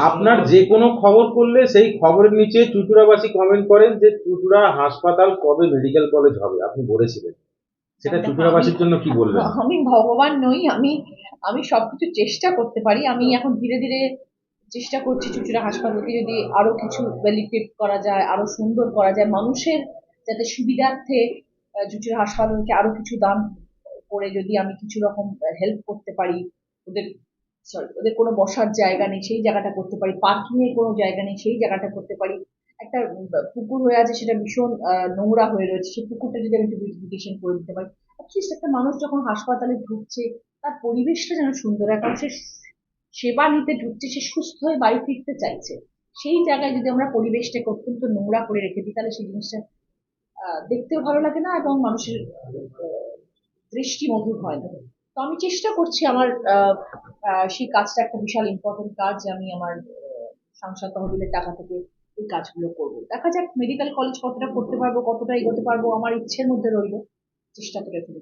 আপনার যে কোনো খবর করলে সেই খবরের নিচে চুঁচুড়াবাসী কমেন্ট করেন যে চুঁচুড়া হাসপাতাল কবে মেডিকেল কলেজ হবে, আপনি বলেছিলেন। সেটা দেখো, আমি চুঁচুড়াবাসীর জন্য কি বলবেন? আমি ভগবান নই। আমি আমি সবকিছু চেষ্টা করতে পারি। আমি এখন ধীরে ধীরে চেষ্টা করছি চুঁচুড়া হাসপাতালকে যদি আরো কিছু ওয়েল ইকুইপড করা যায়, আরো সুন্দর করা যায়, মানুষের যাতে সুবিধার্থে চুঁচুড়া হাসপাতালকে আরো কিছু দান করে যদি আমি কিছু রকম হেল্প করতে পারি। ওদের ওদের কোনো বসার জায়গা নেই, সেই জায়গাটা করতে পারি। পার্কিং এর কোনো জায়গা নেই, সেই জায়গাটা করতে পারি। একটা পুকুর হয়ে আছে, সেটা ভীষণ নোংরা হয়ে রয়েছে, সেই পুকুরটা যদি আমি একটু বিউটিফিকেশন করে দিতে পারি। অ্যাটলিস্ট একটা মানুষ যখন হাসপাতালে ঢুকছে, তার পরিবেশটা যেন সুন্দর হয়, কারণ সে সেবা নিতে ঢুকছে, সে সুস্থ হয়ে বাড়ি ফিরতে চাইছে। সেই জায়গায় যদি আমরা পরিবেশটাকে অত্যন্ত নোংরা করে রেখে দিই, তাহলে সেই জিনিসটা দেখতেও ভালো লাগে না এবং মানুষের দৃষ্টি মধুর হয় না। তো আমি চেষ্টা করছি আমার সেই কাজটা একটা বিশাল ইম্পর্টেন্ট কাজ, যে আমি আমার সংসদ তহবিলের টাকা থেকে এই কাজগুলো করবো। দেখা যাক মেডিকেল কলেজ কতটা করতে পারবো, কতটা এগোতে পারবো, আমার ইচ্ছের মধ্যে রইলো। চেষ্টা করে ফেলি।